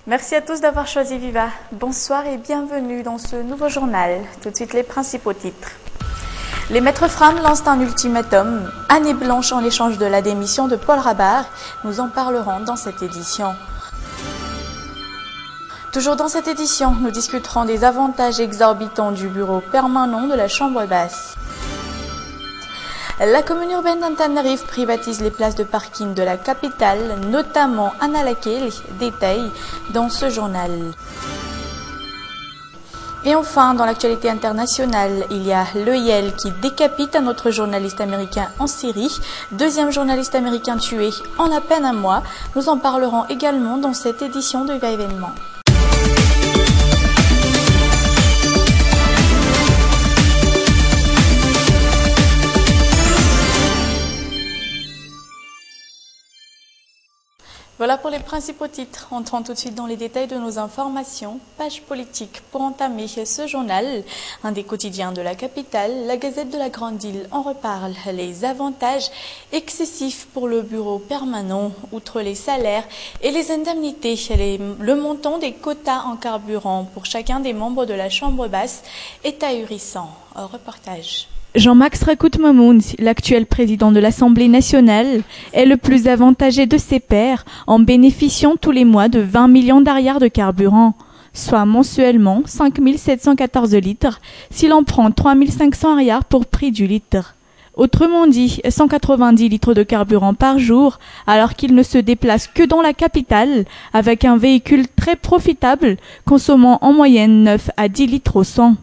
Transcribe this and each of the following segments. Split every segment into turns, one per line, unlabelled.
Merci à tous d'avoir choisi Viva. Bonsoir et bienvenue dans ce nouveau journal. Tout de suite les principaux titres. Les maîtres Fram lancent un ultimatum. Année blanche en échange de la démission de Paul Rabart. Nous en parlerons dans cette édition. Toujours dans cette édition, nous discuterons des avantages exorbitants du bureau permanent de la Chambre basse. La commune urbaine d'Antananarive privatise les places de parking de la capitale, notamment à Nalaké. Détails dans ce journal. Et enfin, dans l'actualité internationale, il y a l'EIL qui décapite un autre journaliste américain en Syrie, deuxième journaliste américain tué en à peine un mois. Nous en parlerons également dans cette édition de Viva Événement. Voilà pour les principaux titres. Entrons tout de suite dans les détails de nos informations. Page politique pour entamer ce journal. Un des quotidiens de la capitale, la Gazette de la Grande Île en reparle. Les avantages excessifs pour le bureau permanent, outre les salaires et les indemnités. Le montant des quotas en carburant pour chacun des membres de la Chambre basse est ahurissant. Reportage.
Jean-Max Rakout-Mamoun, l'actuel président de l'Assemblée nationale, est le plus avantagé de ses pairs en bénéficiant tous les mois de 20 millions d'arrières de carburant, soit mensuellement 5 714 litres, si l'on prend 3 500 arrières pour prix du litre. Autrement dit, 190 litres de carburant par jour, alors qu'il ne se déplace que dans la capitale, avec un véhicule très profitable, consommant en moyenne 9 à 10 litres au 100.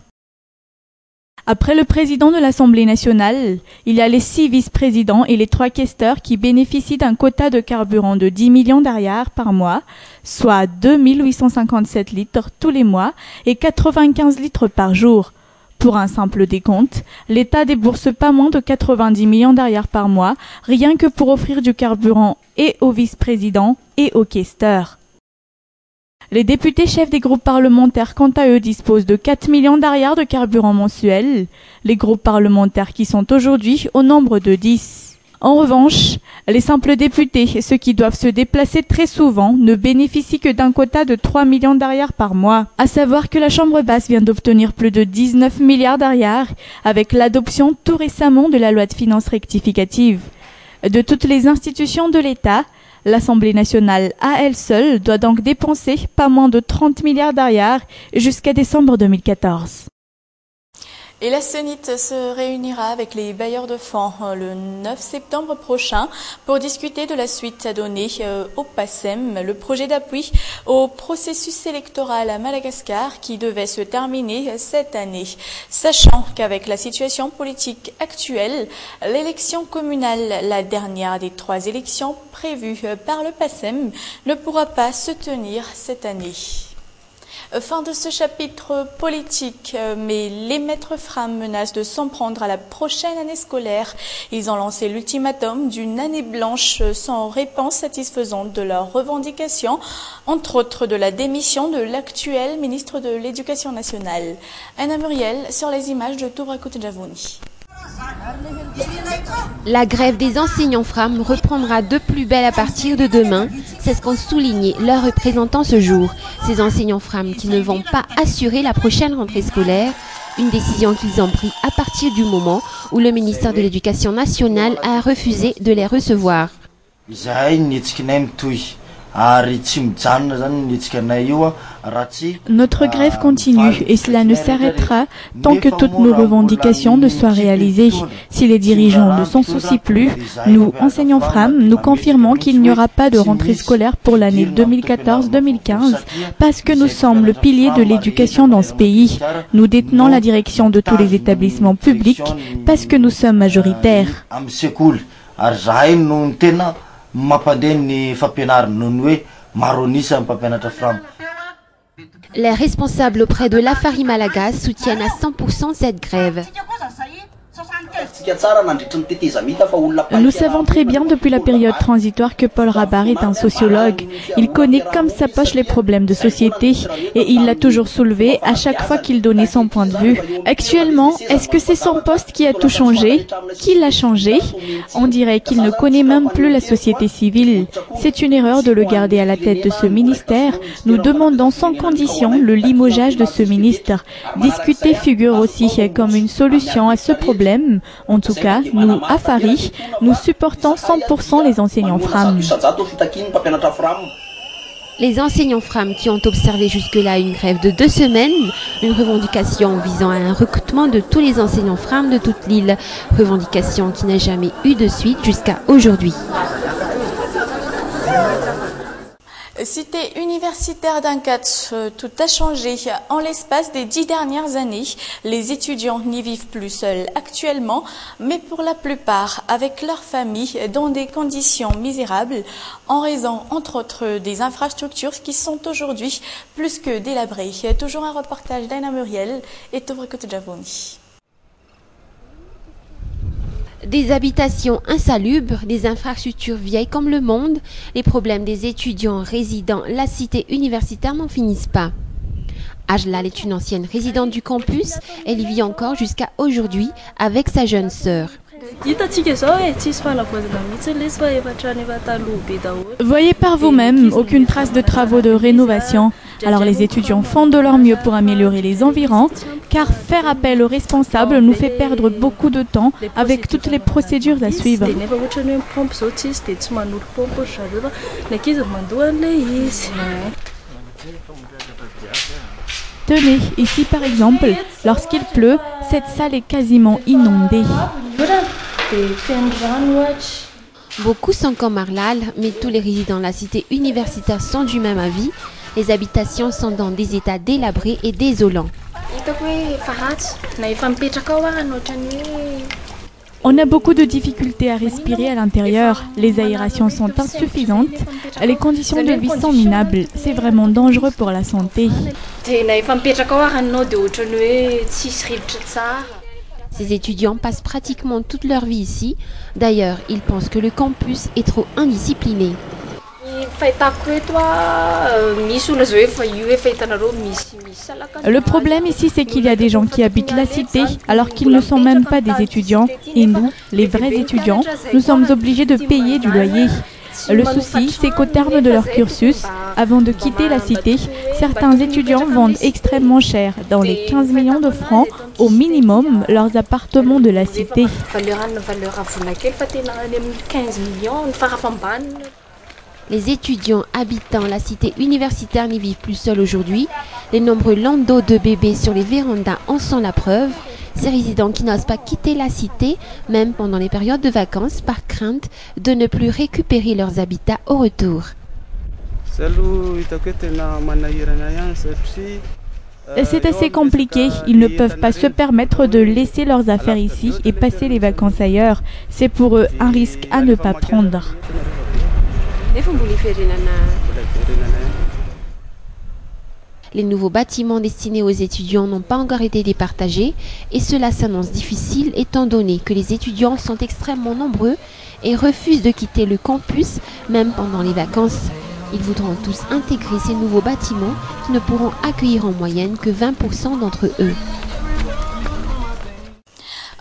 Après le président de l'Assemblée nationale, il y a les 6 vice-présidents et les 3 questeurs qui bénéficient d'un quota de carburant de 10 millions d'arrières par mois, soit 2 857 litres tous les mois et 95 litres par jour. Pour un simple décompte, l'État débourse pas moins de 90 millions d'arrières par mois, rien que pour offrir du carburant et aux vice-présidents et aux questeurs. Les députés chefs des groupes parlementaires, quant à eux, disposent de 4 millions d'arrières de carburant mensuel, les groupes parlementaires qui sont aujourd'hui au nombre de 10. En revanche, les simples députés, ceux qui doivent se déplacer très souvent, ne bénéficient que d'un quota de 3 millions d'arrières par mois. À savoir que la Chambre basse vient d'obtenir plus de 19 milliards d'arrières avec l'adoption tout récemment de la loi de finances rectificative. De toutes les institutions de l'État, l'Assemblée nationale, à elle seule, doit donc dépenser pas moins de 30 milliards d'arrières jusqu'à décembre 2014.
Et la CENIT se réunira avec les bailleurs de fonds le 9 septembre prochain pour discuter de la suite à donner au PACEM, le projet d'appui au processus électoral à Madagascar qui devait se terminer cette année. Sachant qu'avec la situation politique actuelle, l'élection communale, la dernière des 3 élections prévues par le PACEM, ne pourra pas se tenir cette année. Fin de ce chapitre politique, mais les maîtres Fram menacent de s'en prendre à la prochaine année scolaire. Ils ont lancé l'ultimatum d'une année blanche sans réponse satisfaisante de leurs revendications, entre autres de la démission de l'actuel ministre de l'Éducation nationale. Anna Muriel sur les images de Toubra Koutjavouni.
La grève des enseignants Fram reprendra de plus belle à partir de demain. C'est ce qu'ont souligné leurs représentants ce jour. Ces enseignants Fram qui ne vont pas assurer la prochaine rentrée scolaire. Une décision qu'ils ont prise à partir du moment où le ministère de l'Éducation nationale a refusé de les recevoir.
Notre grève continue et cela ne s'arrêtera tant que toutes nos revendications ne soient réalisées. Si les dirigeants ne s'en soucient plus, nous, enseignants Fram, nous confirmons qu'il n'y aura pas de rentrée scolaire pour l'année 2014-2015 parce que nous sommes le pilier de l'éducation dans ce pays. Nous détenons la direction de tous les établissements publics parce que nous sommes majoritaires.
Les responsables auprès de l'Afari Malagas soutiennent à 100% cette grève.
Nous savons très bien depuis la période transitoire que Paul Rabar est un sociologue. Il connaît comme sa poche les problèmes de société et il l'a toujours soulevé à chaque fois qu'il donnait son point de vue. Actuellement, est-ce que c'est son poste qui a tout changé? Qui l'a changé? On dirait qu'il ne connaît même plus la société civile. C'est une erreur de le garder à la tête de ce ministère. Nous demandons sans condition le limogeage de ce ministre. Discuter figure aussi comme une solution à ce problème. En tout cas, nous, à Fari, nous supportons 100% les enseignants FRAM.
Les enseignants FRAM qui ont observé jusque-là une grève de 2 semaines, une revendication visant à un recrutement de tous les enseignants FRAM de toute l'île, revendication qui n'a jamais eu de suite jusqu'à aujourd'hui.
Cité universitaire d'Ancat, tout a changé. En l'espace des 10 dernières années, les étudiants n'y vivent plus seuls actuellement, mais pour la plupart avec leur famille dans des conditions misérables, en raison entre autres des infrastructures qui sont aujourd'hui plus que délabrées. Toujours un reportage d'Aina Muriel et Tovrekot Javoni.
Des habitations insalubres, des infrastructures vieilles comme le monde, les problèmes des étudiants résidant la cité universitaire n'en finissent pas. Ajlal est une ancienne résidente du campus, elle y vit encore jusqu'à aujourd'hui avec sa jeune sœur.
Voyez par vous-même, aucune trace de travaux de rénovation. Alors les étudiants font de leur mieux pour améliorer les environs, car faire appel aux responsables nous fait perdre beaucoup de temps avec toutes les procédures à suivre. Tenez, ici par exemple, lorsqu'il pleut, cette salle est quasiment inondée.
Beaucoup sont comme Arlal, mais tous les résidents de la cité universitaire sont du même avis. Les habitations sont dans des états délabrés et désolants.
On a beaucoup de difficultés à respirer à l'intérieur. Les aérations sont insuffisantes. Les conditions de vie sont minables. C'est vraiment dangereux pour la santé.
Ces étudiants passent pratiquement toute leur vie ici. D'ailleurs, ils pensent que le campus est trop indiscipliné.
Le problème ici, c'est qu'il y a des gens qui habitent la cité alors qu'ils ne sont même pas des étudiants. Et nous, les vrais étudiants, nous sommes obligés de payer du loyer. Le souci, c'est qu'au terme de leur cursus, avant de quitter la cité, certains étudiants vendent extrêmement cher, dans les 15 millions de francs, au minimum, leurs appartements de la cité.
Les étudiants habitant la cité universitaire n'y vivent plus seuls aujourd'hui. Les nombreux landaux de bébés sur les vérandas en sont la preuve. Ces résidents qui n'osent pas quitter la cité, même pendant les périodes de vacances, par crainte de ne plus récupérer leurs habitats au retour.
C'est assez compliqué. Ils ne peuvent pas se permettre de laisser leurs affaires ici et passer les vacances ailleurs. C'est pour eux un risque à ne pas prendre.
Les nouveaux bâtiments destinés aux étudiants n'ont pas encore été départagés et cela s'annonce difficile étant donné que les étudiants sont extrêmement nombreux et refusent de quitter le campus même pendant les vacances. Ils voudront tous intégrer ces nouveaux bâtiments qui ne pourront accueillir en moyenne que 20% d'entre eux.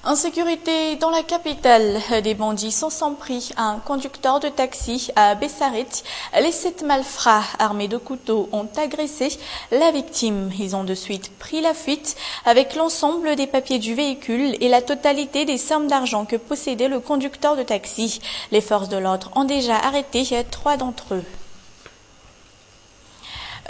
En sécurité dans la capitale, des bandits s'en pris à un conducteur de taxi à Bessarit. Les 7 malfrats armés de couteaux ont agressé la victime. Ils ont de suite pris la fuite avec l'ensemble des papiers du véhicule et la totalité des sommes d'argent que possédait le conducteur de taxi. Les forces de l'ordre ont déjà arrêté 3 d'entre eux.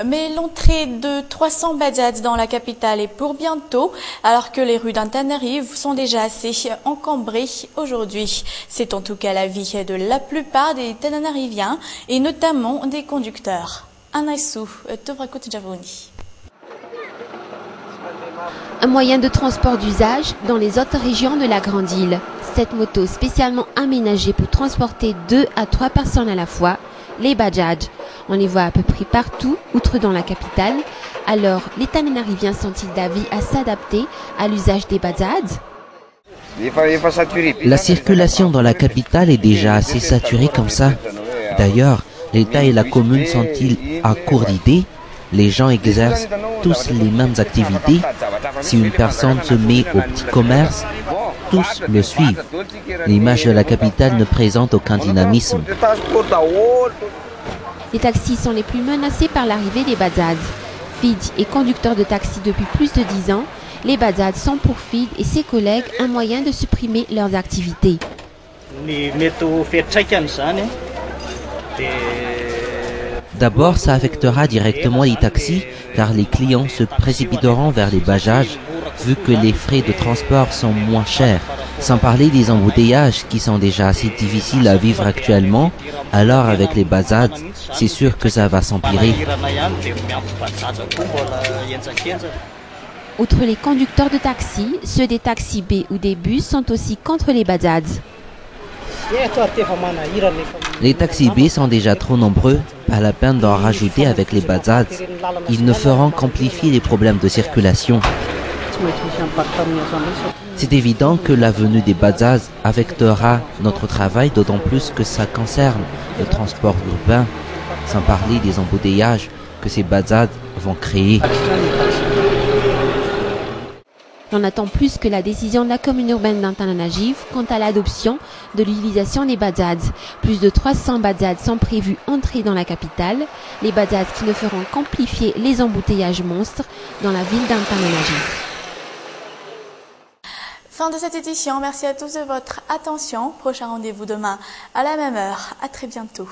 Mais l'entrée de 300 Bajaj dans la capitale est pour bientôt, alors que les rues d'Antananarive sont déjà assez encombrées aujourd'hui. C'est en tout cas l'avis de la plupart des Tananariviens et notamment des conducteurs. Anaïsou, Tovrakot Javoni.
Un moyen de transport d'usage dans les autres régions de la Grande Île. Cette moto spécialement aménagée pour transporter 2 à 3 personnes à la fois, les Bajaj. On les voit à peu près partout, outre dans la capitale. Alors, les Tananariviens sont-ils d'avis à s'adapter à l'usage des Bajaj?
La circulation dans la capitale est déjà assez saturée comme ça. D'ailleurs, l'État et la commune sont-ils à court d'idées? Les gens exercent tous les mêmes activités. Si une personne se met au petit commerce, tous le suivent. L'image de la capitale ne présente aucun dynamisme.
Les taxis sont les plus menacés par l'arrivée des Bajaj. Fid est conducteur de taxi depuis plus de 10 ans. Les Bajaj sont pour Fid et ses collègues un moyen de supprimer leurs activités.
D'abord, ça affectera directement les taxis car les clients se précipiteront vers les Bajaj vu que les frais de transport sont moins chers. Sans parler des embouteillages qui sont déjà assez difficiles à vivre actuellement, alors avec les Bajaj, c'est sûr que ça va s'empirer.
Outre les conducteurs de taxi, ceux des taxis B ou des bus sont aussi contre les Bajaj.
Les taxis B sont déjà trop nombreux, pas la peine d'en rajouter avec les Bajaj. Ils ne feront qu'amplifier les problèmes de circulation. C'est évident que la venue des Bajaj affectera notre travail, d'autant plus que ça concerne le transport urbain, sans parler des embouteillages que ces Bajaj vont créer.
On attend plus que la décision de la commune urbaine d'Antananarivo quant à l'adoption de l'utilisation des Bajaj. Plus de 300 Bajaj sont prévus entrer dans la capitale, les Bajaj qui ne feront qu'amplifier les embouteillages monstres dans la ville d'Antananarivo.
Fin de cette édition, merci à tous de votre attention. Prochain rendez-vous demain à la même heure. À très bientôt.